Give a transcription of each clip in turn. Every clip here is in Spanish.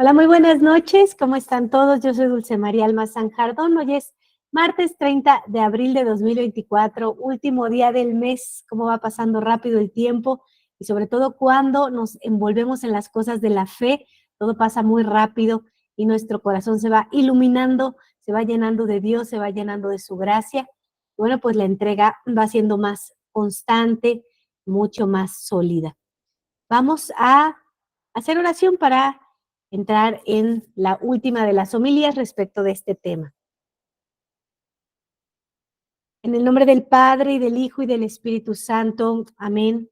Hola, muy buenas noches. ¿Cómo están todos? Yo soy Dulce María Almazán Jardón. Hoy es martes 30 de abril de 2024, último día del mes. Cómo va pasando rápido el tiempo y sobre todo cuando nos envolvemos en las cosas de la fe, todo pasa muy rápido y nuestro corazón se va iluminando, se va llenando de Dios, se va llenando de su gracia. Bueno, pues la entrega va siendo más constante, mucho más sólida. Vamos a hacer oración para entrar en la última de las homilías respecto de este tema. En el nombre del Padre, y del Hijo, y del Espíritu Santo. Amén.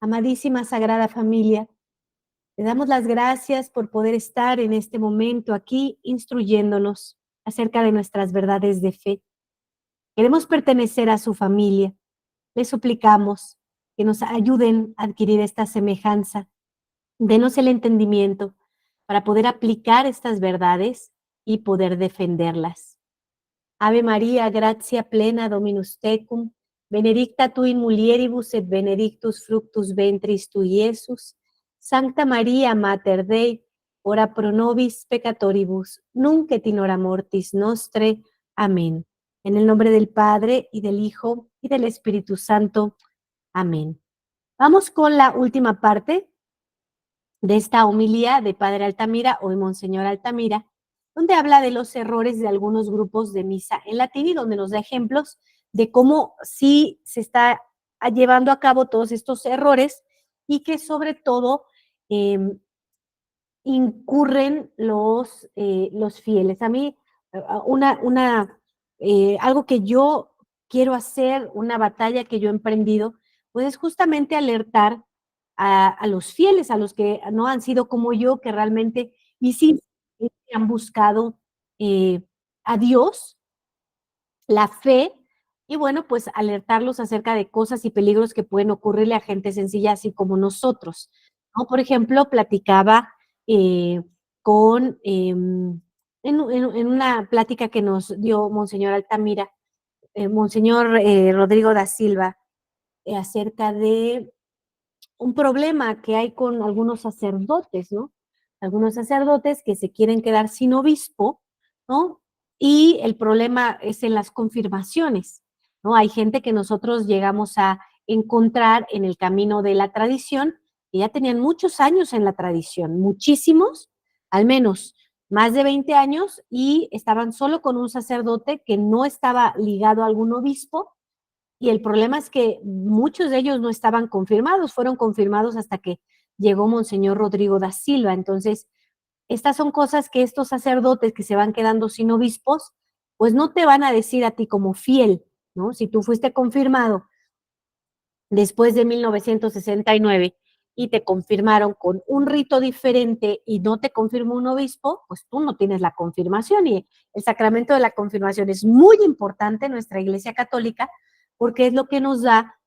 Amadísima Sagrada Familia, le damos las gracias por poder estar en este momento aquí instruyéndonos acerca de nuestras verdades de fe. Queremos pertenecer a su familia. Les suplicamos que nos ayuden a adquirir esta semejanza. Denos el entendimiento para poder aplicar estas verdades y poder defenderlas. Ave María, gratia plena, Dominus tecum, benedicta tu in mulieribus et benedictus fructus ventris tui, Iesus. Sancta María, Mater Dei, ora pro nobis peccatoribus, nunc et in hora mortis nostre. Amén. En el nombre del Padre, y del Hijo, y del Espíritu Santo. Amén. Vamos con la última parte de esta homilía de Padre Altamira, hoy Monseñor Altamira, donde habla de los errores de algunos grupos de misa en latín y donde nos da ejemplos de cómo sí se está llevando a cabo todos estos errores y que sobre todo incurren los fieles. A mí, algo que yo quiero hacer, una batalla que yo he emprendido, pues es justamente alertar a los fieles, a los que no han sido como yo, que realmente y sí han buscado a Dios, la fe, y bueno, pues alertarlos acerca de cosas y peligros que pueden ocurrirle a gente sencilla, así como nosotros, ¿no? Por ejemplo, platicaba eh, en una plática que nos dio Monseñor Altamira, Monseñor Rodrigo da Silva, acerca de un problema que hay con algunos sacerdotes, ¿no? Algunos sacerdotes que se quieren quedar sin obispo, ¿no? Y el problema es en las confirmaciones, ¿no? Hay gente que nosotros llegamos a encontrar en el camino de la tradición, que ya tenían muchos años en la tradición, muchísimos, al menos más de 20 años, y estaban solo con un sacerdote que no estaba ligado a algún obispo, y el problema es que muchos de ellos no estaban confirmados, fueron confirmados hasta que llegó Monseñor Rodrigo da Silva. Entonces, estas son cosas que estos sacerdotes que se van quedando sin obispos, pues no te van a decir a ti como fiel, ¿no? Si tú fuiste confirmado después de 1969 y te confirmaron con un rito diferente y no te confirmó un obispo, pues tú no tienes la confirmación. Y el sacramento de la confirmación es muy importante en nuestra Iglesia Católica porque es lo que nos da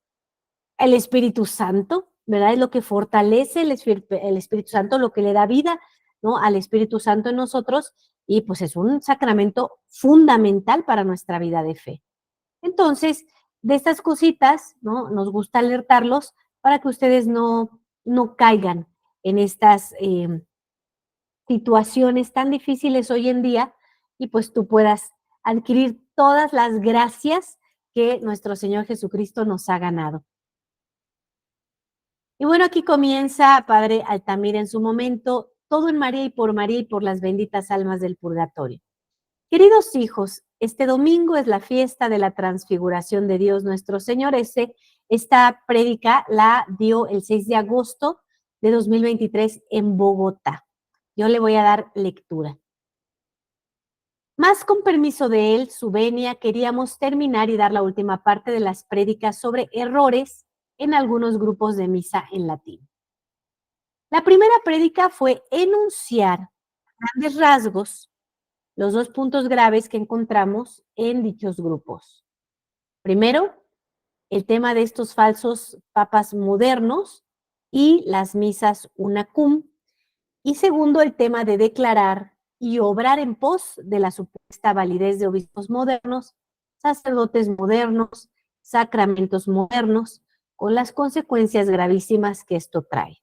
el Espíritu Santo, ¿verdad? Es lo que fortalece el Espíritu Santo, lo que le da vida, ¿no? Al Espíritu Santo en nosotros, y pues es un sacramento fundamental para nuestra vida de fe. Entonces, de estas cositas, ¿no? Nos gusta alertarlos para que ustedes no caigan en estas situaciones tan difíciles hoy en día y pues tú puedas adquirir todas las gracias que nuestro Señor Jesucristo nos ha ganado. Y bueno, aquí comienza Padre Altamira en su momento, todo en María y por las benditas almas del purgatorio. Queridos hijos, este domingo es la fiesta de la transfiguración de Dios nuestro Señor. Esta prédica la dio el 6 de agosto de 2023 en Bogotá. Yo le voy a dar lectura. Más con permiso de él, su venia, queríamos terminar y dar la última parte de las prédicas sobre errores en algunos grupos de misa en latín. La primera prédica fue enunciar a grandes rasgos los dos puntos graves que encontramos en dichos grupos. Primero, el tema de estos falsos papas modernos y las misas unacum. Y segundo, el tema de declarar y obrar en pos de la supuesta validez de obispos modernos, sacerdotes modernos, sacramentos modernos, con las consecuencias gravísimas que esto trae.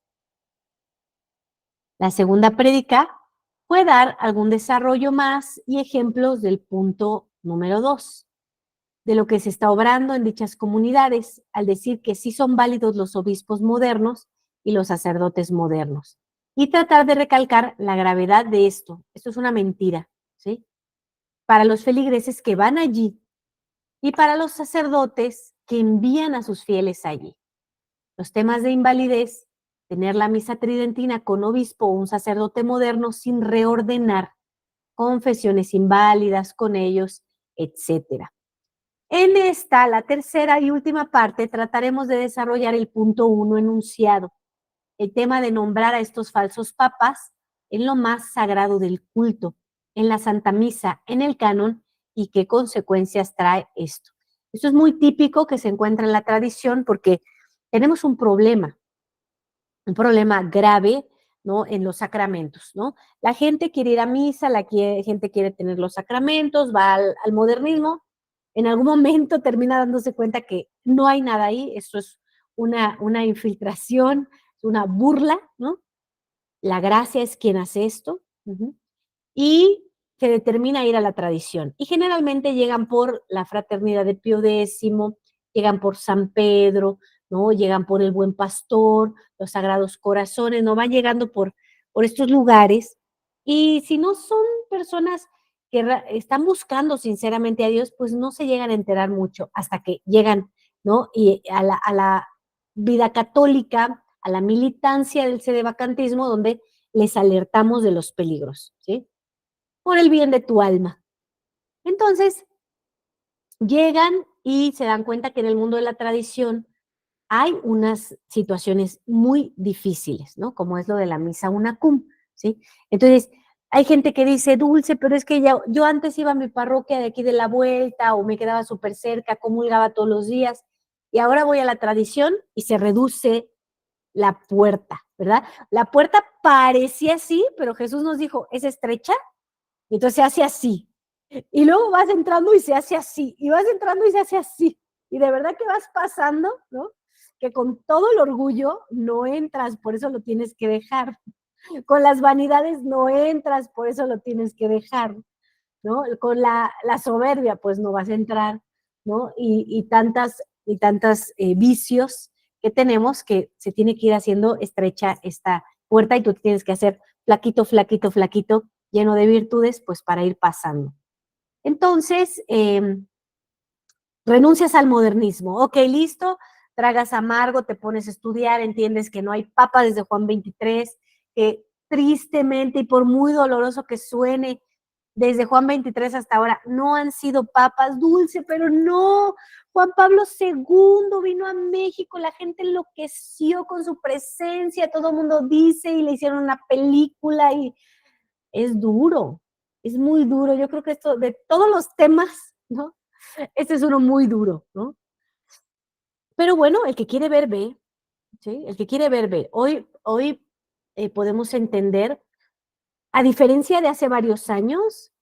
La segunda prédica Puede dar algún desarrollo más y ejemplos del punto número 2, de lo que se está obrando en dichas comunidades, al decir que sí son válidos los obispos modernos y los sacerdotes modernos. Y tratar de recalcar la gravedad de esto. Esto es una mentira, ¿sí? Para los feligreses que van allí y para los sacerdotes que envían a sus fieles allí. Los temas de invalidez, tener la misa tridentina con obispo o un sacerdote moderno sin reordenar, confesiones inválidas con ellos, etcétera. En esta, la tercera y última parte, trataremos de desarrollar el punto 1 enunciado, el tema de nombrar a estos falsos papas en lo más sagrado del culto, en la Santa Misa, en el canon, y qué consecuencias trae esto. Esto es muy típico que se encuentra en la tradición porque tenemos un problema grave, ¿no? En los sacramentos, ¿no? La gente quiere ir a misa, gente quiere tener los sacramentos, va al modernismo, en algún momento termina dándose cuenta que no hay nada ahí, esto es una infiltración, una burla, ¿no? La gracia es quien hace esto, y se determina ir a la tradición. Y generalmente llegan por la fraternidad de Pío X, llegan por San Pedro, ¿no? Llegan por el Buen Pastor, los Sagrados Corazones, ¿no? Van llegando por estos lugares. Y si no son personas que están buscando sinceramente a Dios, pues no se llegan a enterar mucho hasta que llegan, ¿no? Y a la vida católica, a la militancia del sedevacantismo, donde les alertamos de los peligros, ¿sí? Por el bien de tu alma. Entonces, llegan y se dan cuenta que en el mundo de la tradición hay unas situaciones muy difíciles, ¿no? Como es lo de la misa unacum, ¿sí? Entonces, hay gente que dice, Dulce, pero es que yo antes iba a mi parroquia de aquí de la vuelta o me quedaba súper cerca, comulgaba todos los días y ahora voy a la tradición y se reduce la puerta, ¿verdad? La puerta parecía así, pero Jesús nos dijo, es estrecha, y entonces se hace así. Y luego vas entrando y se hace así, y vas entrando y se hace así. Y de verdad que vas pasando, ¿no? Que con todo el orgullo no entras, por eso lo tienes que dejar. Con las vanidades no entras, por eso lo tienes que dejar, ¿no? Con la soberbia, pues no vas a entrar, ¿no? Y tantas vicios que tenemos que se tiene que ir haciendo estrecha esta puerta y tú tienes que hacer flaquito, flaquito, flaquito, lleno de virtudes, pues para ir pasando. Entonces, renuncias al modernismo. Ok, listo, tragas amargo, te pones a estudiar, entiendes que no hay papa desde Juan 23, que tristemente y por muy doloroso que suene, desde Juan 23 hasta ahora no han sido papas, Dulce, pero no, Juan Pablo II vino a México, la gente enloqueció con su presencia, todo el mundo dice y le hicieron una película y es duro, es muy duro. Yo creo que esto, de todos los temas, ¿no? Este es uno muy duro, ¿no? Pero bueno, el que quiere ver, ve, ¿sí? El que quiere ver, ve. Hoy podemos entender, a diferencia de hace varios años,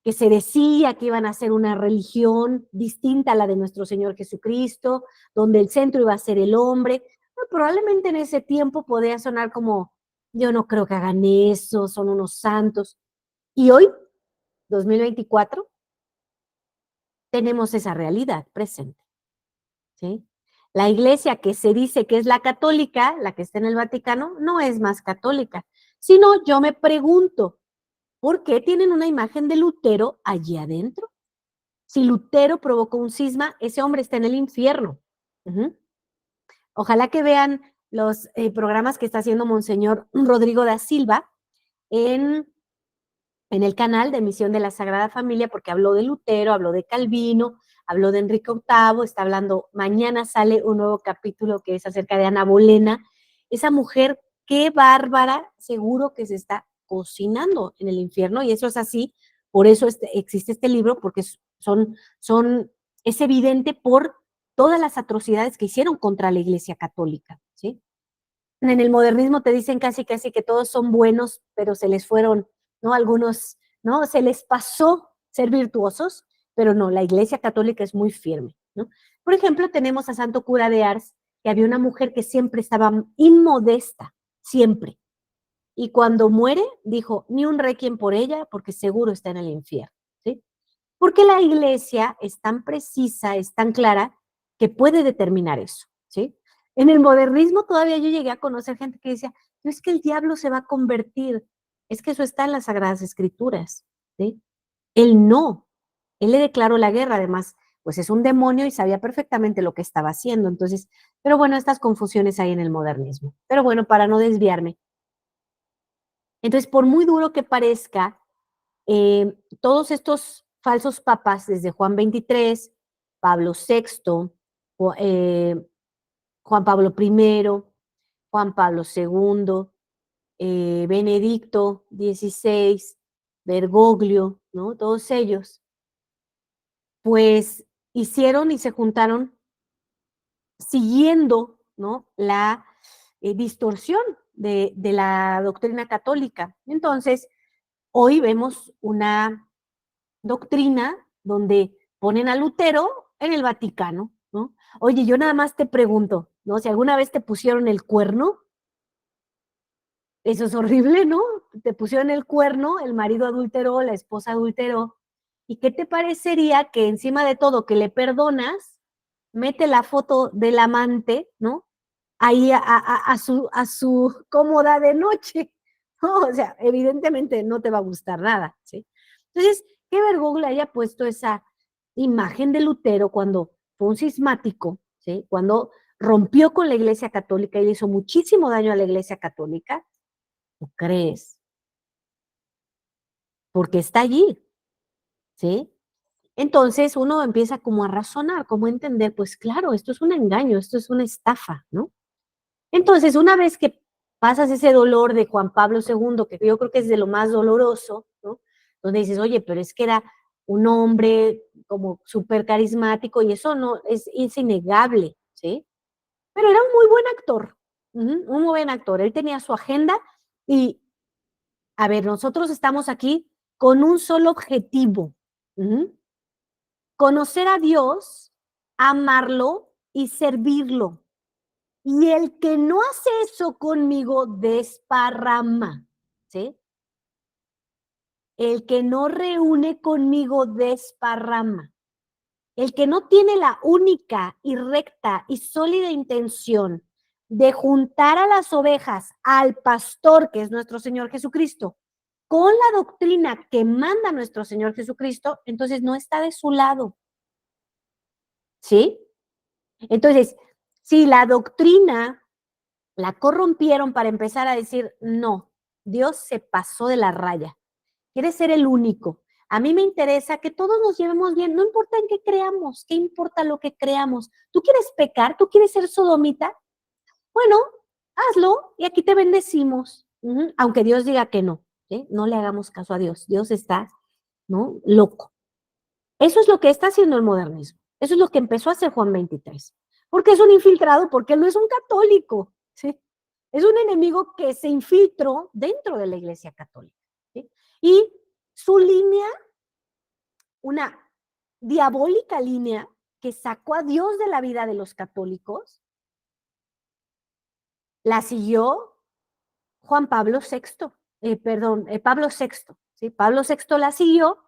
que se decía que iban a ser una religión distinta a la de nuestro Señor Jesucristo, donde el centro iba a ser el hombre, bueno, probablemente en ese tiempo podía sonar como, yo no creo que hagan eso, son unos santos. Y hoy, 2024, tenemos esa realidad presente, ¿sí? La iglesia que se dice que es la católica, la que está en el Vaticano, no es más católica, sino yo me pregunto, ¿por qué tienen una imagen de Lutero allí adentro? Si Lutero provocó un cisma, ese hombre está en el infierno. Ojalá que vean los programas que está haciendo Monseñor Rodrigo da Silva en el canal de Misión de la Sagrada Familia, porque habló de Lutero, habló de Calvino, habló de Enrique VIII, está hablando, mañana sale un nuevo capítulo que es acerca de Ana Bolena, esa mujer, qué bárbara, seguro que se está cocinando en el infierno, y eso es así, por eso existe este libro, porque es evidente por todas las atrocidades que hicieron contra la Iglesia Católica, ¿sí? En el modernismo te dicen casi que todos son buenos, pero se les fueron, ¿no? Algunos, ¿no? Se les pasó ser virtuosos, pero no, la Iglesia Católica es muy firme, ¿no? Por ejemplo, tenemos a Santo Cura de Ars, que había una mujer que siempre estaba inmodesta, siempre. y cuando muere dijo, ni un requiem por ella, porque seguro está en el infierno, ¿sí? Porque la iglesia es tan precisa, es tan clara, que puede determinar eso, ¿sí? En el modernismo todavía yo llegué a conocer gente que decía, no es que el diablo se va a convertir, es que eso está en las Sagradas Escrituras, ¿sí? Él no, él le declaró la guerra, además, pues es un demonio y sabía perfectamente lo que estaba haciendo, entonces, pero bueno, estas confusiones hay en el modernismo. Pero bueno, para no desviarme. Entonces, por muy duro que parezca, todos estos falsos papas, desde Juan 23, Pablo VI, Juan Pablo I, Juan Pablo II, Benedicto XVI, Bergoglio, ¿no? Todos ellos, pues hicieron y se juntaron siguiendo, ¿no? La distorsión de la doctrina católica. Entonces, hoy vemos una doctrina donde ponen a Lutero en el Vaticano, ¿no? Oye, yo nada más te pregunto, ¿no? Si alguna vez te pusieron el cuerno, eso es horrible, ¿no? Te pusieron el cuerno, el marido adulteró, la esposa adulteró, ¿y qué te parecería que encima de todo que le perdonas, mete la foto del amante, ¿no? Ahí a su cómoda de noche, ¿no? O sea, evidentemente no te va a gustar nada, ¿sí? Entonces, que Bergoglio haya puesto esa imagen de Lutero cuando fue un cismático, ¿sí? Cuando rompió con la Iglesia Católica y le hizo muchísimo daño a la Iglesia Católica, ¿tú crees? Porque está allí, ¿sí? Entonces uno empieza como a razonar, como a entender, pues claro, esto es un engaño, esto es una estafa, ¿no? Entonces, una vez que pasas ese dolor de Juan Pablo II, que yo creo que es de lo más doloroso, ¿no? Donde dices, oye, pero es que era un hombre como súper carismático y eso no, es innegable, ¿sí? Pero era un muy buen actor, un muy buen actor. Él tenía su agenda y, a ver, nosotros estamos aquí con un solo objetivo, conocer a Dios, amarlo y servirlo. Y el que no hace eso conmigo desparrama, ¿sí? El que no reúne conmigo desparrama. El que no tiene la única y recta y sólida intención de juntar a las ovejas al pastor, que es nuestro Señor Jesucristo, con la doctrina que manda nuestro Señor Jesucristo, entonces no está de su lado, ¿sí? Entonces, si la doctrina la corrompieron para empezar a decir, no, Dios se pasó de la raya, quiere ser el único. A mí me interesa que todos nos llevemos bien, no importa en qué creamos, qué importa lo que creamos. ¿Tú quieres pecar? ¿Tú quieres ser sodomita? Bueno, hazlo y aquí te bendecimos. Aunque Dios diga que no, ¿sí? No le hagamos caso a Dios. Dios está, ¿no? Loco. Eso es lo que está haciendo el modernismo. Eso es lo que empezó a hacer Juan 23. Porque es un infiltrado, porque él no es un católico, ¿sí? Es un enemigo que se infiltró dentro de la Iglesia Católica, ¿sí? Y su línea, una diabólica línea que sacó a Dios de la vida de los católicos, la siguió Juan Pablo VI, Pablo VI, ¿sí? Pablo VI la siguió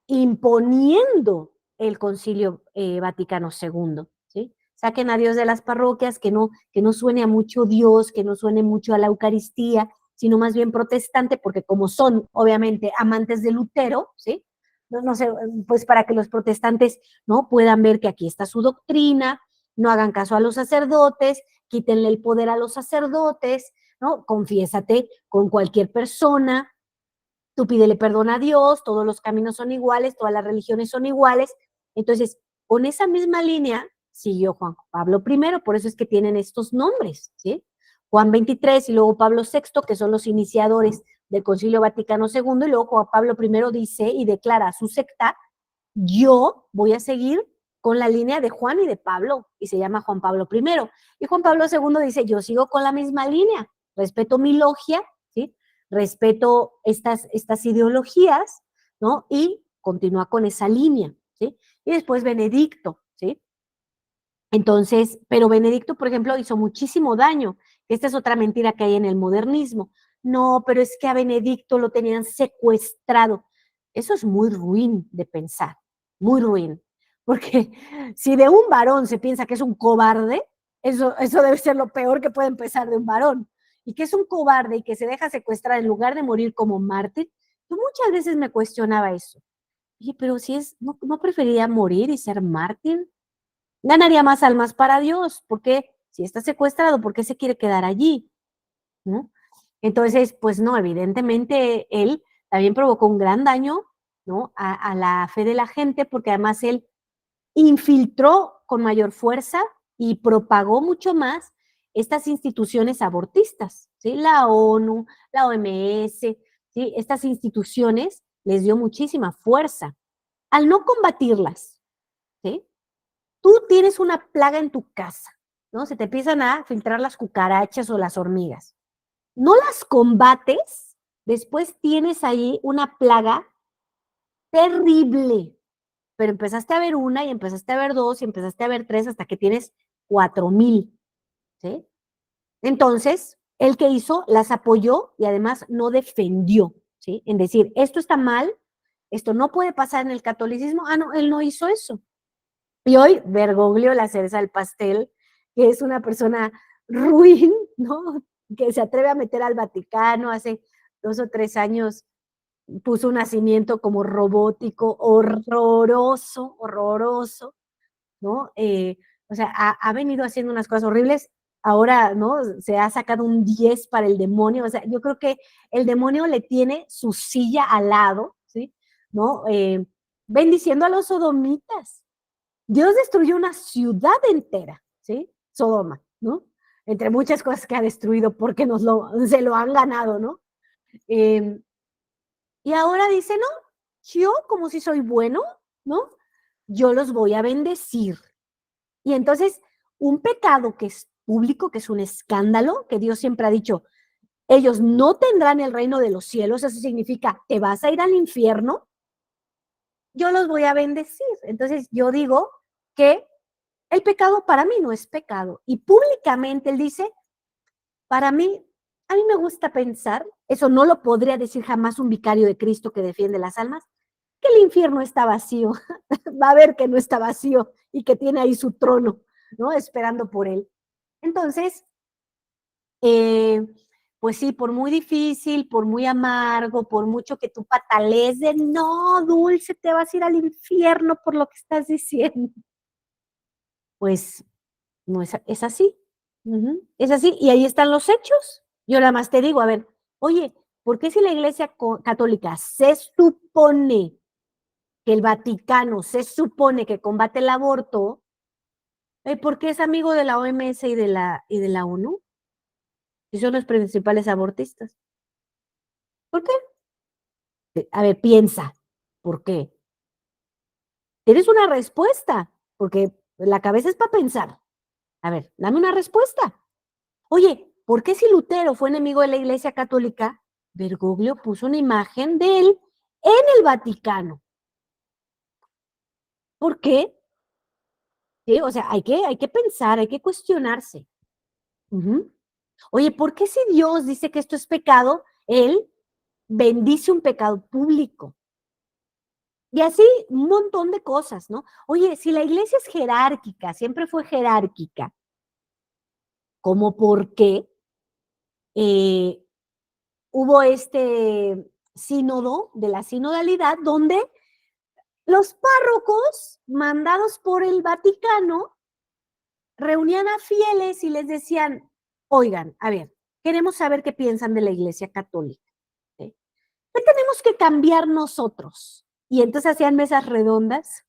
imponiendo el Concilio Vaticano II, ¿sí? Saquen a Dios de las parroquias, que no suene a mucho Dios, que no suene mucho a la Eucaristía, sino más bien protestante, porque como son, obviamente, amantes de Lutero, ¿sí? No sé, pues para que los protestantes, ¿no? Puedan ver que aquí está su doctrina, no hagan caso a los sacerdotes, quítenle el poder a los sacerdotes, ¿no? Confiésate con cualquier persona, tú pídele perdón a Dios, todos los caminos son iguales, todas las religiones son iguales. Entonces, con esa misma línea siguió Juan Pablo I, por eso es que tienen estos nombres, ¿sí? Juan 23 y luego Pablo VI, que son los iniciadores del Concilio Vaticano II, y luego Juan Pablo I dice y declara a su secta, yo voy a seguir con la línea de Juan y de Pablo, y se llama Juan Pablo I. Y Juan Pablo II dice, yo sigo con la misma línea, respeto mi logia, ¿sí? Respeto estas ideologías, ¿no? Y continúa con esa línea, ¿sí? Y después Benedicto, ¿sí? Entonces, pero Benedicto, por ejemplo, hizo muchísimo daño. Esta es otra mentira que hay en el modernismo. no, pero es que a Benedicto lo tenían secuestrado. Eso es muy ruin de pensar, muy ruin, porque si de un varón se piensa que es un cobarde, eso debe ser lo peor que puede empezar de un varón, y que es un cobarde y que se deja secuestrar en lugar de morir como mártir. Yo muchas veces me cuestionaba eso. Oye, pero si es, no preferiría morir y ser mártir, ganaría más almas para Dios, porque si está secuestrado, ¿por qué se quiere quedar allí? ¿No? Entonces, pues no, evidentemente él también provocó un gran daño, ¿no? A la fe de la gente, porque además él infiltró con mayor fuerza y propagó mucho más estas instituciones abortistas, ¿sí? La ONU, la OMS, ¿sí? Estas instituciones les dio muchísima fuerza. Al no combatirlas, ¿sí? Tú tienes una plaga en tu casa, ¿no? Se te empiezan a filtrar las cucarachas o las hormigas. No las combates, después tienes ahí una plaga terrible, pero empezaste a ver una y empezaste a ver dos y empezaste a ver tres hasta que tienes 4,000, ¿sí? Entonces, el que hizo las apoyó y además no defendió, ¿sí? En decir, esto está mal, esto no puede pasar en el catolicismo. Ah, no, él no hizo eso. Y hoy Bergoglio, la cereza del pastel, que es una persona ruin, ¿no? Que se atreve a meter al Vaticano, hace 2 o 3 años puso un nacimiento como robótico, horroroso, horroroso, ¿no? O sea, ha venido haciendo unas cosas horribles, ahora, ¿no? Se ha sacado un 10 para el demonio, o sea, yo creo que el demonio le tiene su silla al lado, ¿sí? ¿No? Bendiciendo a los sodomitas. Dios destruyó una ciudad entera, ¿sí? Sodoma, ¿no? Entre muchas cosas que ha destruido porque se lo han ganado, ¿no? Eh, y ahora dice, no, yo como si soy bueno, ¿no? Yo los voy a bendecir. Y entonces, un pecado que es público, que es un escándalo, que Dios siempre ha dicho, ellos no tendrán el reino de los cielos, eso significa, te vas a ir al infierno, yo los voy a bendecir. Entonces, yo digo que el pecado para mí no es pecado. Y públicamente él dice, para mí, a mí me gusta pensar, eso no lo podría decir jamás un vicario de Cristo que defiende las almas, que el infierno está vacío. Va a ver que no está vacío y que tiene ahí su trono, ¿no? Esperando por él. Entonces, eh, pues sí, por muy difícil, por muy amargo, por mucho que tú patalees de no, Dulce, te vas a ir al infierno por lo que estás diciendo, pues no es así. Es así, y ahí están los hechos. Yo nada más te digo, a ver, oye, ¿por qué si la Iglesia Católica se supone que el Vaticano se supone que combate el aborto, ¿por qué es amigo de la OMS y de la ONU? Si son los principales abortistas. ¿Por qué? A ver, piensa, ¿por qué? Tienes una respuesta, porque la cabeza es para pensar. A ver, dame una respuesta. Oye, ¿por qué si Lutero fue enemigo de la Iglesia Católica, Bergoglio puso una imagen de él en el Vaticano? ¿Por qué? ¿Sí? O sea, hay que pensar, hay que cuestionarse. Ujú. Oye, ¿por qué si Dios dice que esto es pecado, Él bendice un pecado público? Y así un montón de cosas, ¿no? Oye, si la iglesia es jerárquica, siempre fue jerárquica, ¿cómo por qué eh, hubo este sínodo de la sinodalidad donde los párrocos mandados por el Vaticano reunían a fieles y les decían, oigan, a ver, queremos saber qué piensan de la iglesia católica, ¿sí? ¿Qué tenemos que cambiar nosotros? Y entonces hacían mesas redondas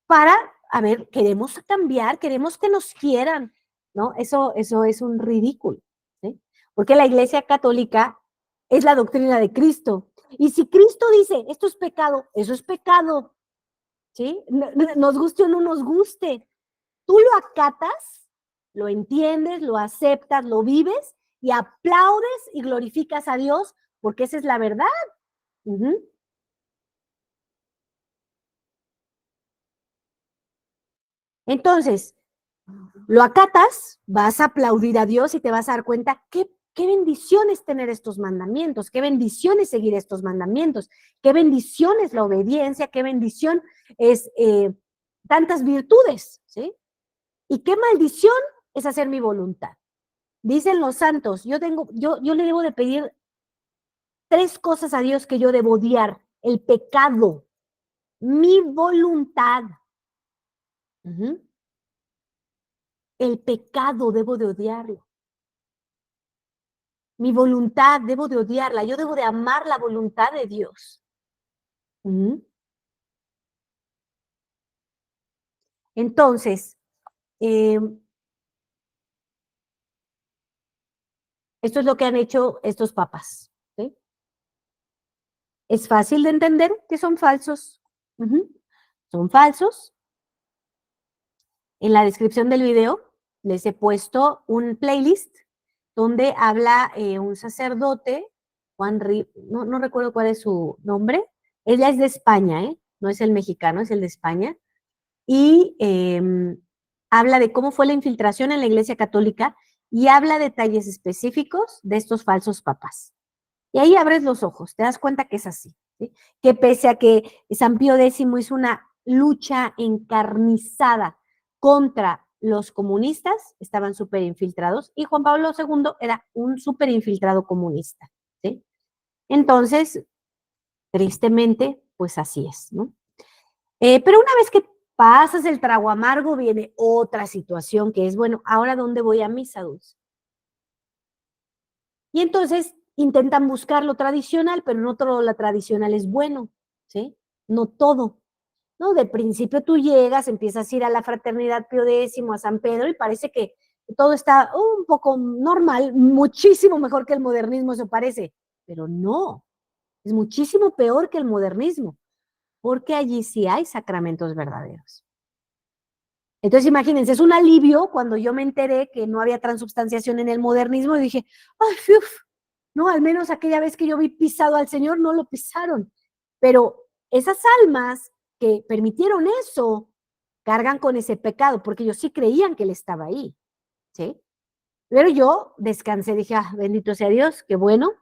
para, a ver, queremos cambiar, queremos que nos quieran, ¿no? Eso es un ridículo, ¿sí? Porque la Iglesia Católica es la doctrina de Cristo. Y si Cristo dice, esto es pecado, eso es pecado, ¿sí? Nos guste o no nos guste. Tú lo acatas, lo entiendes, lo aceptas, lo vives y aplaudes y glorificas a Dios porque esa es la verdad. Uh-huh. Entonces, lo acatas, vas a aplaudir a Dios y te vas a dar cuenta qué qué bendición es tener estos mandamientos, qué bendición es seguir estos mandamientos, qué bendición es la obediencia, qué bendición es tantas virtudes, ¿sí? Y qué maldición es hacer mi voluntad. Dicen los santos, yo le debo de pedir 3 cosas a Dios que yo debo odiar: el pecado, mi voluntad. El pecado debo de odiarlo. Mi voluntad debo de odiarla. Yo debo de amar la voluntad de Dios. Entonces, esto es lo que han hecho estos papas, ¿sí? Es fácil de entender que son falsos. Son falsos. En la descripción del video les he puesto un playlist donde habla un sacerdote, no recuerdo cuál es su nombre. Ella es de España, no es el mexicano, es el de España. Y habla de cómo fue la infiltración en la Iglesia Católica y habla detalles específicos de estos falsos papas. Y ahí abres los ojos, te das cuenta que es así, ¿sí? Que pese a que San Pío X hizo una lucha encarnizada contra los comunistas, estaban súper infiltrados, y Juan Pablo II era un súper infiltrado comunista, ¿sí? Entonces, tristemente, pues así es, ¿no? Pero una vez que pasas el trago amargo, viene otra situación que es, bueno, ¿ahora dónde voy a misa, Dulce? Y entonces intentan buscar lo tradicional, pero no todo lo tradicional es bueno, ¿sí? No todo, ¿no? De principio tú llegas, empiezas a ir a la Fraternidad Pío X, a San Pedro, y parece que todo está un poco normal, muchísimo mejor que el modernismo, eso parece, pero no, es muchísimo peor que el modernismo, porque allí sí hay sacramentos verdaderos. Entonces, imagínense, es un alivio cuando yo me enteré que no había transubstanciación en el modernismo y dije, ¡ay, uf! No, al menos aquella vez que yo vi pisado al Señor, no lo pisaron. Pero esas almas que permitieron eso, cargan con ese pecado, porque ellos sí creían que Él estaba ahí, ¿sí? Pero yo descansé, dije, ah, bendito sea Dios, qué bueno.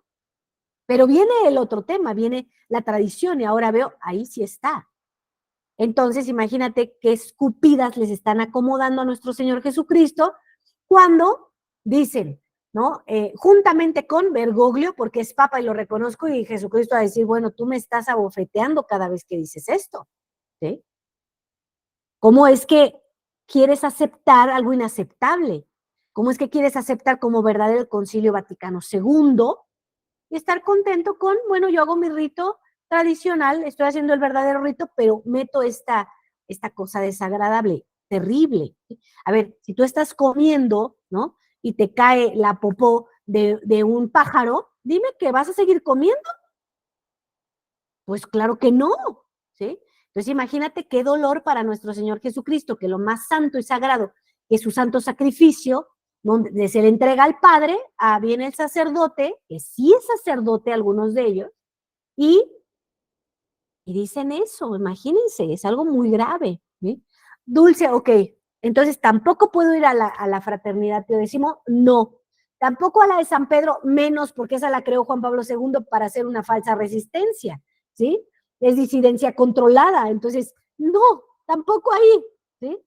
Pero viene el otro tema, viene la tradición y ahora veo, ahí sí está. Entonces, imagínate qué escupidas les están acomodando a nuestro Señor Jesucristo cuando dicen, ¿no? Juntamente con Bergoglio, porque es papa y lo reconozco, y Jesucristo va a decir, bueno, tú me estás abofeteando cada vez que dices esto, ¿sí? ¿Cómo es que quieres aceptar algo inaceptable? ¿Cómo es que quieres aceptar como verdadero el Concilio Vaticano II y estar contento con, bueno, yo hago mi rito tradicional, estoy haciendo el verdadero rito, pero meto esta cosa desagradable, terrible? A ver, si tú estás comiendo, ¿no? Y te cae la popó de un pájaro, dime que vas a seguir comiendo. Pues claro que no, ¿sí? Entonces imagínate qué dolor para nuestro Señor Jesucristo, que lo más santo y sagrado, que es su santo sacrificio, donde se le entrega al Padre, viene el sacerdote, que sí es sacerdote, algunos de ellos, y dicen eso, imagínense, es algo muy grave, ¿sí? Dulce, ok, entonces tampoco puedo ir a la fraternidad Pío X, no. Tampoco a la de San Pedro, menos, porque esa la creó Juan Pablo II para hacer una falsa resistencia, ¿sí? Es disidencia controlada, entonces, no, tampoco ahí, ¿sí?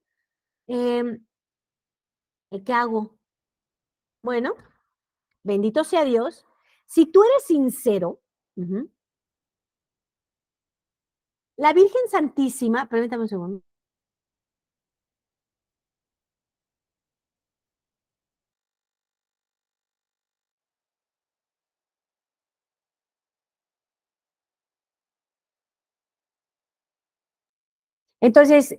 ¿Qué hago? Bueno, bendito sea Dios. Si tú eres sincero, la Virgen Santísima, permítame un segundo. Entonces,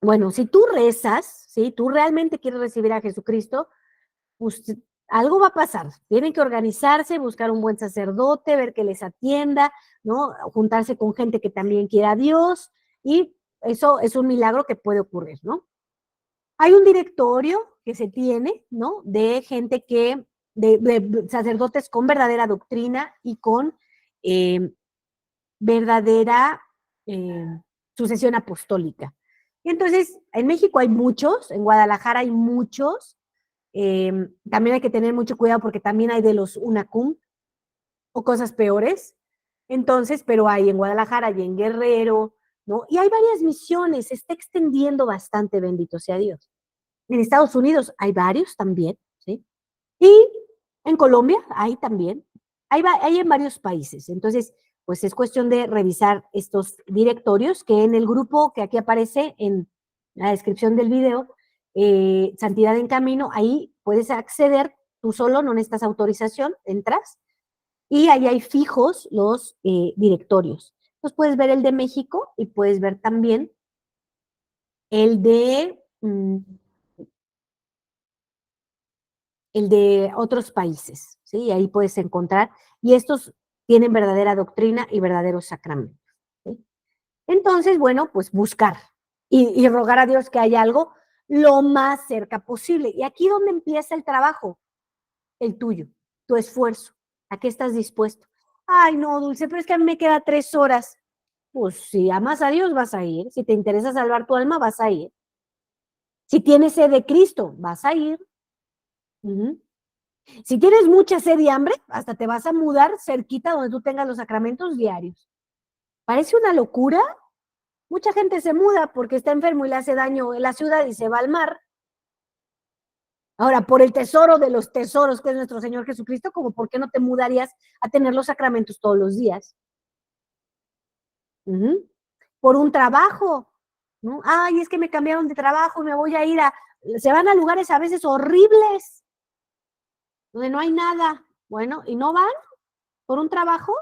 bueno, si tú rezas, ¿sí? Tú realmente quieres recibir a Jesucristo, pues algo va a pasar. Tienen que organizarse, buscar un buen sacerdote, ver que les atienda, ¿no? Juntarse con gente que también quiera a Dios, y eso es un milagro que puede ocurrir, ¿no? Hay un directorio que se tiene, ¿no? De gente de sacerdotes con verdadera doctrina y con verdadera eh, sucesión apostólica. Y entonces, en México hay muchos, en Guadalajara hay muchos, También hay que tener mucho cuidado porque también hay de los UNACUM o cosas peores. Entonces, pero hay en Guadalajara y en Guerrero, ¿no? Y hay varias misiones, se está extendiendo bastante, bendito sea Dios. En Estados Unidos hay varios también, ¿sí? Y en Colombia hay también, hay en varios países. Entonces, pues es cuestión de revisar estos directorios que en el grupo que aquí aparece en la descripción del video, Santidad en Camino, ahí puedes acceder tú solo, no necesitas autorización, entras y ahí hay fijos los directorios. Entonces puedes ver el de México y puedes ver también el el de otros países, ¿sí? Y ahí puedes encontrar, y estos tienen verdadera doctrina y verdaderos sacramentos, ¿sí? Entonces, bueno, pues buscar y rogar a Dios que haya algo lo más cerca posible. Y aquí donde empieza el trabajo, el tuyo, tu esfuerzo. ¿A qué estás dispuesto? Ay, no, Dulce, pero es que a mí me queda 3 horas. Pues si amas a Dios, vas a ir. Si te interesa salvar tu alma, vas a ir. Si tienes sed de Cristo, vas a ir. Uh-huh. Si tienes mucha sed y hambre, hasta te vas a mudar cerquita donde tú tengas los sacramentos diarios. Parece una locura. Mucha gente se muda porque está enfermo y le hace daño en la ciudad y se va al mar. Ahora, por el tesoro de los tesoros que es nuestro Señor Jesucristo, como por qué no te mudarías a tener los sacramentos todos los días. Uh-huh. Por un trabajo, ¿no? Ay, es que me cambiaron de trabajo y me voy a ir a... Se van a lugares a veces horribles, donde no hay nada. Bueno, ¿y no van por un trabajo?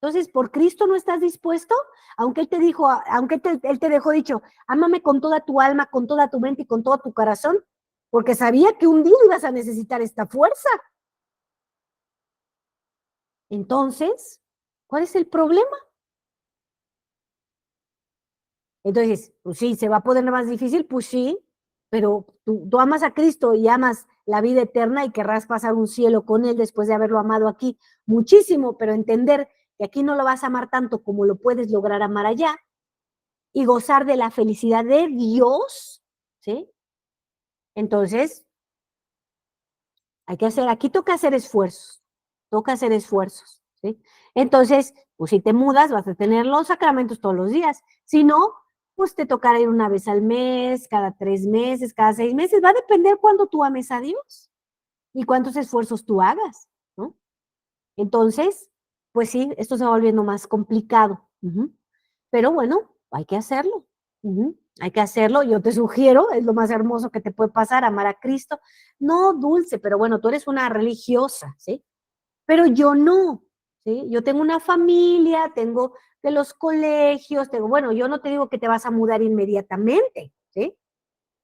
Entonces, ¿por Cristo no estás dispuesto? Aunque Él te dijo, aunque Él te dejó dicho, ámame con toda tu alma, con toda tu mente y con todo tu corazón, porque sabía que un día ibas a necesitar esta fuerza. Entonces, ¿cuál es el problema? Entonces, pues sí, ¿se va a poner más difícil? Pues sí, pero tú amas a Cristo y amas la vida eterna y querrás pasar un cielo con Él después de haberlo amado aquí muchísimo, pero entender que aquí no lo vas a amar tanto como lo puedes lograr amar allá y gozar de la felicidad de Dios, ¿sí? Entonces, hay que hacer, aquí toca hacer esfuerzos, ¿sí? Entonces, pues si te mudas, vas a tener los sacramentos todos los días. Si no, pues te tocará ir una vez al mes, cada 3 meses, cada 6 meses. Va a depender cuándo tú ames a Dios y cuántos esfuerzos tú hagas, ¿no? Entonces, pues sí, esto se va volviendo más complicado. Uh-huh. Pero bueno, hay que hacerlo. Uh-huh. Hay que hacerlo. Yo te sugiero, es lo más hermoso que te puede pasar, amar a Cristo. No, Dulce, pero bueno, tú eres una religiosa, ¿sí? Pero yo no, ¿sí? Yo tengo una familia, tengo de los colegios, tengo, bueno, yo no te digo que te vas a mudar inmediatamente, ¿sí?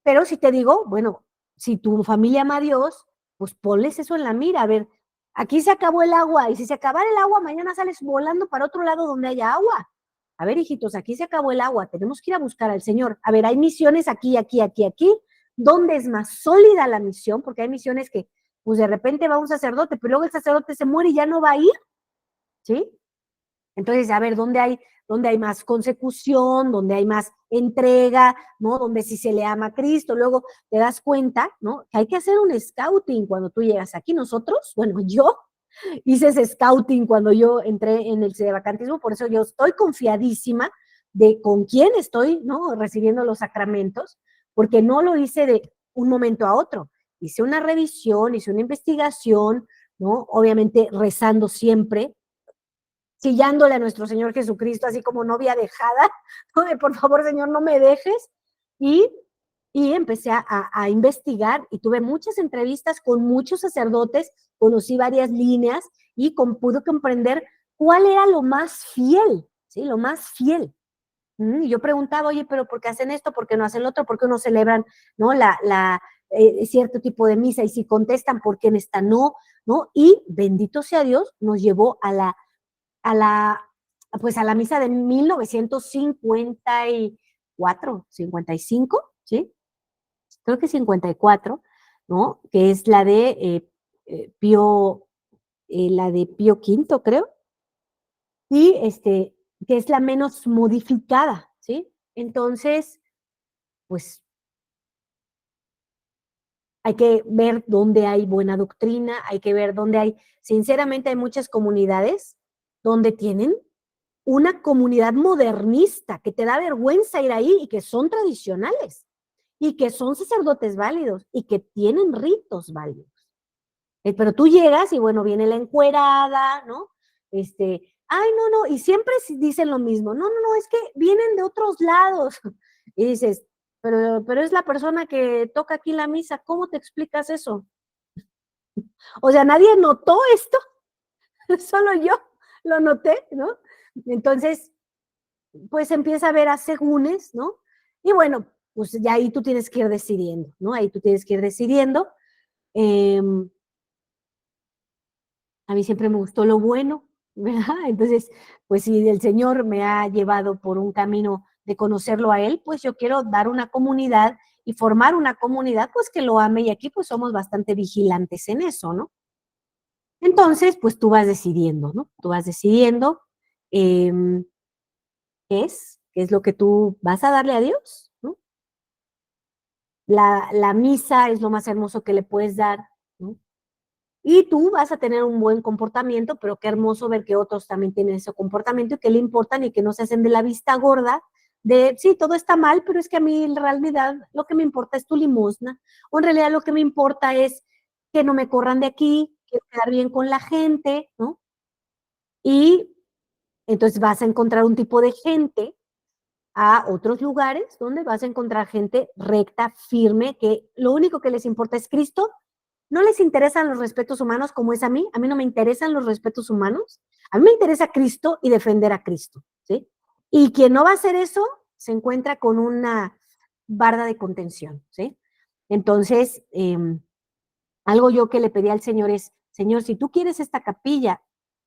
Pero si te digo, bueno, si tu familia ama a Dios, pues ponles eso en la mira. A ver, aquí se acabó el agua y si se acabara el agua, mañana sales volando para otro lado donde haya agua. A ver, hijitos, aquí se acabó el agua, tenemos que ir a buscar al Señor. A ver, hay misiones aquí, aquí, aquí, aquí. ¿Dónde es más sólida la misión? Porque hay misiones que, pues de repente va un sacerdote, pero luego el sacerdote se muere y ya no va a ir, ¿sí? Entonces, a ver, dónde hay más consecución, dónde hay más entrega, ¿no? Donde sí se le ama a Cristo. Luego te das cuenta, ¿no? Que hay que hacer un scouting cuando tú llegas aquí. Nosotros, bueno, yo hice ese scouting cuando yo entré en el sedevacantismo, por eso yo estoy confiadísima de con quién estoy, ¿no? Recibiendo los sacramentos, porque no lo hice de un momento a otro. Hice una revisión, hice una investigación, ¿no? Obviamente rezando siempre, chillándole a nuestro Señor Jesucristo, así como novia dejada, ¿no? De, por favor, Señor, no me dejes. Y, y empecé a investigar y tuve muchas entrevistas con muchos sacerdotes, conocí varias líneas y pude comprender cuál era lo más fiel, ¿sí? Lo más fiel. Y yo preguntaba, oye, pero ¿por qué hacen esto? ¿Por qué no hacen lo otro? ¿Por qué no celebran, ¿no? Cierto tipo de misa y si contestan, ¿por qué en esta no? ¿No? Y bendito sea Dios, nos llevó a la, pues a la misa de 1954, 55, ¿sí? Creo que 54, ¿no? Que es la de Pío V, creo, y que es la menos modificada, ¿sí? Entonces, pues hay que ver dónde hay buena doctrina, hay que ver dónde hay, sinceramente hay muchas comunidades donde tienen una comunidad modernista que te da vergüenza ir ahí y que son tradicionales y que son sacerdotes válidos y que tienen ritos válidos. Pero tú llegas y bueno, viene la encuerada, ¿no? Ay, no, no, y siempre dicen lo mismo, no, no, no, es que vienen de otros lados. Y dices, pero es la persona que toca aquí la misa, ¿cómo te explicas eso? O sea, nadie notó esto, solo yo lo noté, ¿no? Entonces, pues empieza a ver asegúnes, ¿no? Y bueno, pues ya ahí tú tienes que ir decidiendo, ¿no? Ahí tú tienes que ir decidiendo. Eh, a mí siempre me gustó lo bueno, ¿verdad? Entonces, pues si el Señor me ha llevado por un camino de conocerlo a Él, pues yo quiero dar una comunidad y formar una comunidad, pues que lo ame y aquí pues somos bastante vigilantes en eso, ¿no? Entonces, pues tú vas decidiendo, ¿no? Tú vas decidiendo eh, qué es lo que tú vas a darle a Dios, ¿no? La misa es lo más hermoso que le puedes dar, ¿no? Y tú vas a tener un buen comportamiento, pero qué hermoso ver que otros también tienen ese comportamiento y que le importan y que no se hacen de la vista gorda de, sí, todo está mal, pero es que a mí en realidad lo que me importa es tu limosna, o en realidad lo que me importa es que no me corran de aquí, quiero quedar bien con la gente, ¿no? Y entonces vas a encontrar un tipo de gente a otros lugares donde vas a encontrar gente recta, firme, que lo único que les importa es Cristo. No les interesan los respetos humanos como es a mí no me interesan los respetos humanos, a mí me interesa Cristo y defender a Cristo, ¿sí? Y quien no va a hacer eso se encuentra con una barda de contención, ¿sí? Entonces, algo yo que le pedí al Señor es, Señor, si tú quieres esta capilla,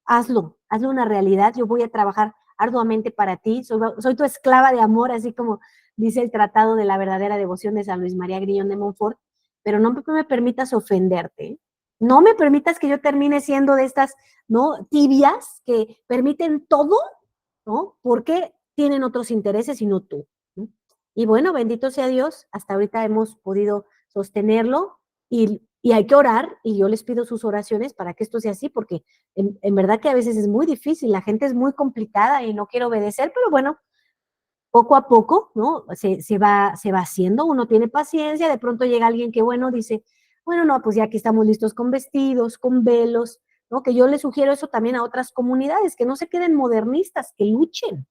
hazlo una realidad, yo voy a trabajar arduamente para ti, soy tu esclava de amor, así como dice el Tratado de la Verdadera Devoción de San Luis María Grillón de Montfort, pero no me permitas ofenderte, no me permitas que yo termine siendo de estas, ¿no? Tibias que permiten todo, ¿no? Porque tienen otros intereses y no tú, ¿no? Y bueno, bendito sea Dios, hasta ahorita hemos podido sostenerlo y hay que orar y yo les pido sus oraciones para que esto sea así, porque en verdad que a veces es muy difícil, la gente es muy complicada y no quiere obedecer, pero bueno, poco a poco, ¿no? Se va haciendo, uno tiene paciencia, de pronto llega alguien que, bueno, dice, bueno, no, pues ya que estamos listos con vestidos, con velos, ¿no? Que yo le sugiero eso también a otras comunidades, que no se queden modernistas, que luchen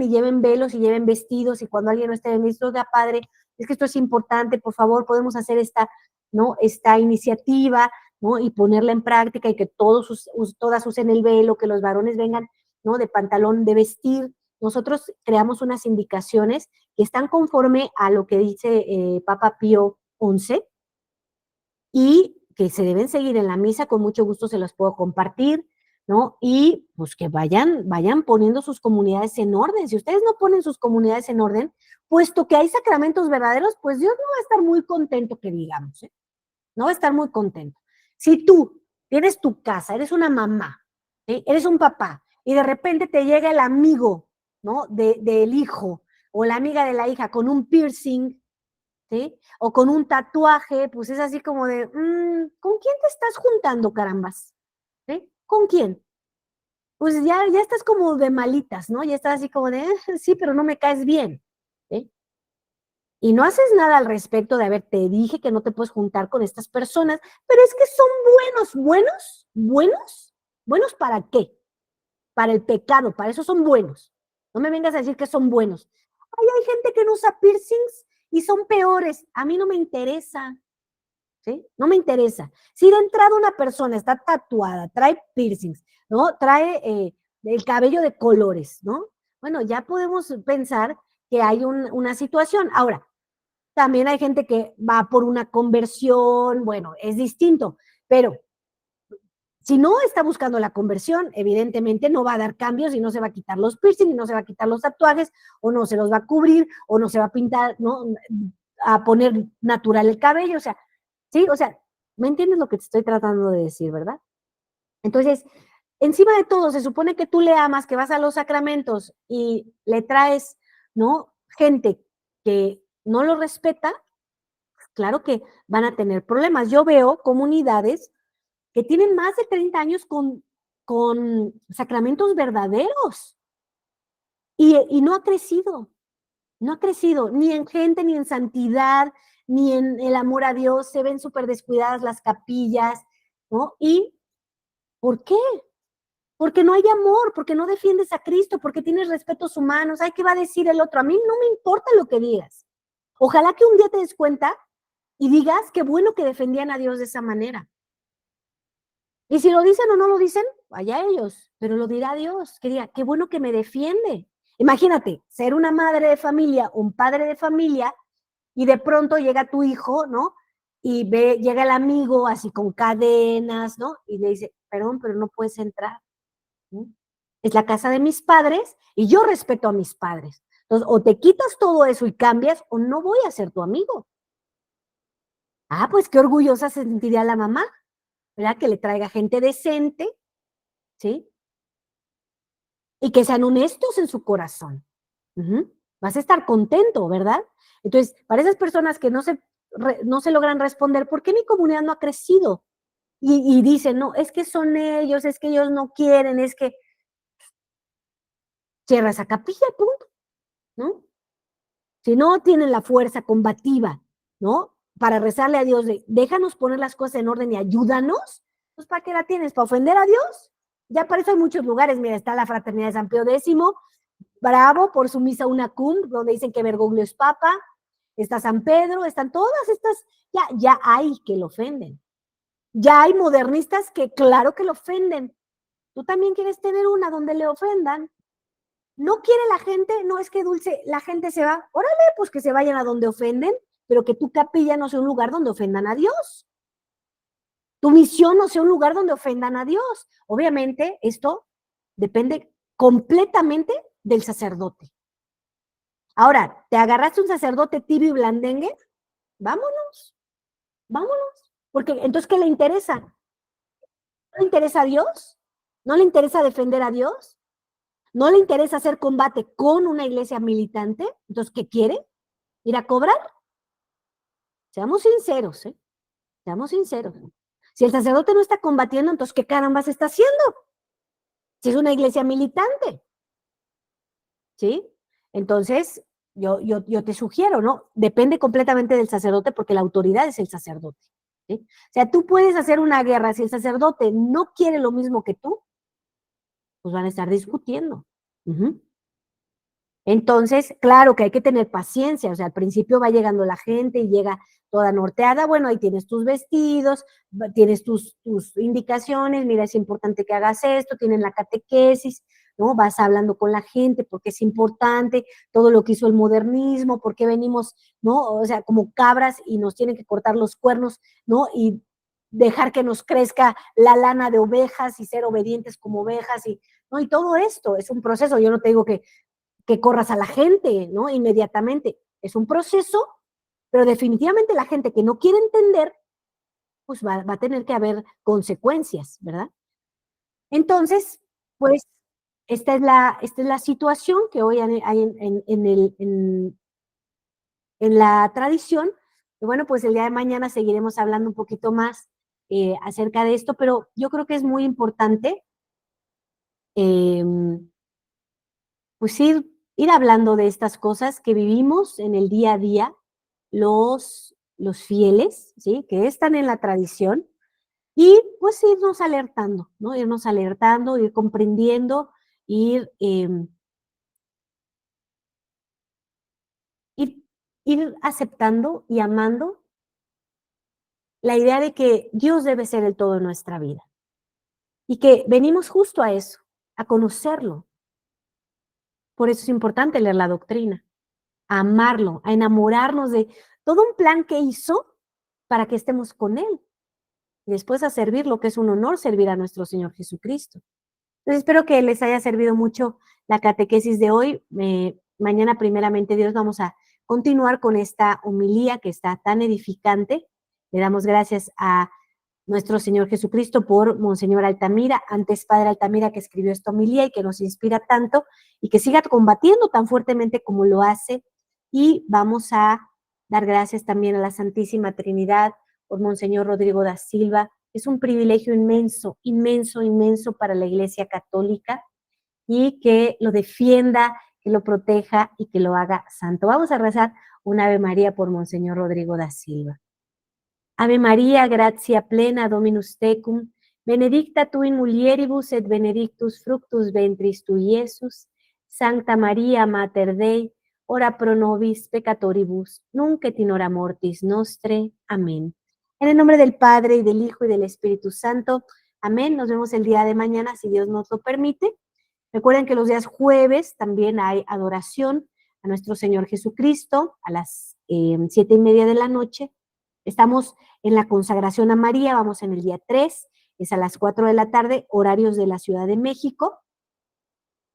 y lleven velos y lleven vestidos y cuando alguien no esté en vestido, oiga, padre, es que esto es importante, por favor, podemos hacer esta, ¿no? Esta iniciativa, ¿no? Y ponerla en práctica y que todas usen el velo, que los varones vengan, ¿no? De pantalón de vestir. Nosotros creamos unas indicaciones que están conforme a lo que dice Papa Pío XI y que se deben seguir en la misa, con mucho gusto se los puedo compartir, ¿no? Y pues que vayan poniendo sus comunidades en orden. Si ustedes no ponen sus comunidades en orden, puesto que hay sacramentos verdaderos, pues Dios no va a estar muy contento, que digamos, ¿eh? No va a estar muy contento. Si tú tienes tu casa, eres una mamá, ¿sí? Eres un papá, y de repente te llega el amigo, ¿no? Del hijo, o la amiga de la hija con un piercing, ¿sí? O con un tatuaje, pues es así como de, ¿con quién te estás juntando, carambas? ¿Sí? ¿Con quién? Pues ya estás como de malitas, ¿no? Ya estás así como de, sí, pero no me caes bien, ¿sí? Y no haces nada al respecto de, a ver, te dije que no te puedes juntar con estas personas, pero es que son buenos ¿para qué? Para el pecado, para eso son buenos. No me vengas a decir que son buenos. Ay, hay gente que no usa piercings y son peores. A mí no me interesa. ¿Sí? No me interesa. Si de entrada una persona está tatuada, trae piercings, ¿no? Trae el cabello de colores, ¿no? Bueno, ya podemos pensar que hay una situación. Ahora, también hay gente que va por una conversión, bueno, es distinto, pero si no está buscando la conversión, evidentemente no va a dar cambios y no se va a quitar los piercings, y no se va a quitar los tatuajes, o no se los va a cubrir, o no se va a pintar, ¿no? A poner natural el cabello, o sea, ¿sí? O sea, ¿me entiendes lo que te estoy tratando de decir, verdad? Entonces, encima de todo, se supone que tú le amas, que vas a los sacramentos y le traes, ¿no? Gente que no lo respeta, claro que van a tener problemas. Yo veo comunidades que tienen más de 30 años con sacramentos verdaderos y no ha crecido. No ha crecido ni en gente, ni en santidad, ni en el amor a Dios. Se ven súper descuidadas las capillas, ¿no? ¿Y por qué? Porque no hay amor, porque no defiendes a Cristo, porque tienes respetos humanos. Ay, ¿qué va a decir el otro? A mí no me importa lo que digas. Ojalá que un día te des cuenta y digas qué bueno que defendían a Dios de esa manera. Y si lo dicen o no lo dicen, allá ellos, pero lo dirá Dios, que diga, qué bueno que me defiende. Imagínate, ser una madre de familia, un padre de familia, y de pronto llega tu hijo, ¿no? Y llega el amigo así con cadenas, ¿no? Y le dice, perdón, pero no puedes entrar, ¿no? Es la casa de mis padres y yo respeto a mis padres. Entonces, o te quitas todo eso y cambias, o no voy a ser tu amigo. Ah, pues qué orgullosa se sentiría la mamá, ¿verdad? Que le traiga gente decente, ¿sí? Y que sean honestos en su corazón. Vas a estar contento, ¿verdad? Entonces, para esas personas que no se logran responder, ¿por qué mi comunidad no ha crecido? Y dicen, no, es que son ellos, es que ellos no quieren, es que cierra esa capilla, punto, ¿no? Si no tienen la fuerza combativa, ¿no? Para rezarle a Dios, déjanos poner las cosas en orden y ayúdanos, pues ¿para qué la tienes? ¿Para ofender a Dios? Ya para eso hay muchos lugares, mira, está la Fraternidad de San Pío X, bravo por su misa una cum, donde dicen que Bergoglio es papa, está San Pedro, están todas estas, ya hay que lo ofenden. Ya hay modernistas que claro que lo ofenden. Tú también quieres tener una donde le ofendan. No quiere la gente, no es que Dulce, la gente se va, órale, pues que se vayan a donde ofenden, pero que tu capilla no sea un lugar donde ofendan a Dios. Tu misión no sea un lugar donde ofendan a Dios. Obviamente, esto depende completamente del sacerdote. Ahora, ¿te agarraste un sacerdote tibio y blandengue? Vámonos, vámonos. Porque entonces, ¿qué le interesa? ¿No le interesa a Dios? ¿No le interesa defender a Dios? ¿No le interesa hacer combate con una iglesia militante? Entonces, ¿qué quiere? ¿Ir a cobrar? Seamos sinceros, ¿eh? Seamos sinceros. Si el sacerdote no está combatiendo, entonces, ¿qué carambas está haciendo? Si es una iglesia militante, ¿sí? Entonces, yo te sugiero, ¿no? Depende completamente del sacerdote porque la autoridad es el sacerdote, ¿sí? O sea, tú puedes hacer una guerra, si el sacerdote no quiere lo mismo que tú, pues van a estar discutiendo. Entonces, claro que hay que tener paciencia, o sea, al principio va llegando la gente y llega toda norteada, bueno, ahí tienes tus vestidos, tienes tus indicaciones, mira, es importante que hagas esto, tienen la catequesis, ¿no? Vas hablando con la gente porque es importante todo lo que hizo el modernismo, porque venimos, ¿no? O sea, como cabras y nos tienen que cortar los cuernos, ¿no? Y dejar que nos crezca la lana de ovejas y ser obedientes como ovejas y, ¿no? Y todo esto es un proceso, yo no te digo que corras a la gente, ¿no? Inmediatamente. Es un proceso, pero definitivamente la gente que no quiere entender, pues va a tener que haber consecuencias, ¿verdad? Entonces, pues, esta es la situación que hoy hay en la tradición. Y bueno, pues el día de mañana seguiremos hablando un poquito más acerca de esto, pero yo creo que es muy importante eh, pues ir hablando de estas cosas que vivimos en el día a día, los fieles, ¿sí? Que están en la tradición, y pues irnos alertando, ¿no? Irnos alertando, ir comprendiendo, ir, ir, ir aceptando y amando la idea de que Dios debe ser el todo en nuestra vida y que venimos justo a eso, a conocerlo. Por eso es importante leer la doctrina, a amarlo, a enamorarnos de todo un plan que hizo para que estemos con Él y después a servir, lo que es un honor servir a nuestro Señor Jesucristo. Entonces espero que les haya servido mucho la catequesis de hoy. Mañana, primeramente Dios, vamos a continuar con esta homilía que está tan edificante. Le damos gracias a nuestro Señor Jesucristo por Monseñor Altamira, antes Padre Altamira, que escribió esta homilía y que nos inspira tanto y que siga combatiendo tan fuertemente como lo hace. Y vamos a dar gracias también a la Santísima Trinidad por Monseñor Rodrigo da Silva. Es un privilegio inmenso, inmenso, inmenso para la Iglesia Católica y que lo defienda, que lo proteja y que lo haga santo. Vamos a rezar un Ave María por Monseñor Rodrigo da Silva. Ave María, gratia plena, Dominus tecum, benedicta tu in mulieribus et benedictus fructus ventris tui, Iesus. Sancta Maria, Mater Dei, ora pro nobis peccatoribus, nunc et in hora mortis nostre. Amén. En el nombre del Padre, y del Hijo, y del Espíritu Santo. Amén. Nos vemos el día de mañana, si Dios nos lo permite. Recuerden que los días jueves también hay adoración a nuestro Señor Jesucristo a las 7:30 de la noche. Estamos en la consagración a María, vamos en el día 3, es a las 4 de la tarde, horarios de la Ciudad de México.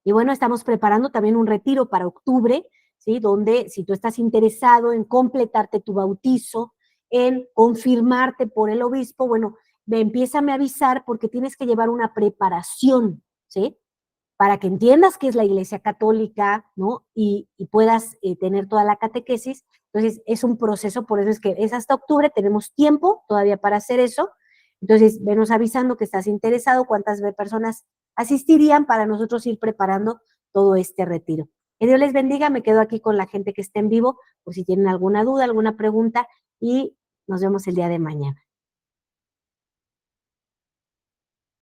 Y bueno, estamos preparando también un retiro para octubre, ¿sí? Donde si tú estás interesado en completarte tu bautizo, en confirmarte por el obispo, bueno, empiézame a avisar porque tienes que llevar una preparación, ¿sí? Para que entiendas qué es la Iglesia Católica, ¿no? Y puedas tener toda la catequesis. Entonces, es un proceso, por eso es que es hasta octubre, tenemos tiempo todavía para hacer eso. Entonces, venos avisando que estás interesado, cuántas personas asistirían para nosotros ir preparando todo este retiro. Que Dios les bendiga, me quedo aquí con la gente que está en vivo, por si tienen alguna duda, alguna pregunta, y nos vemos el día de mañana.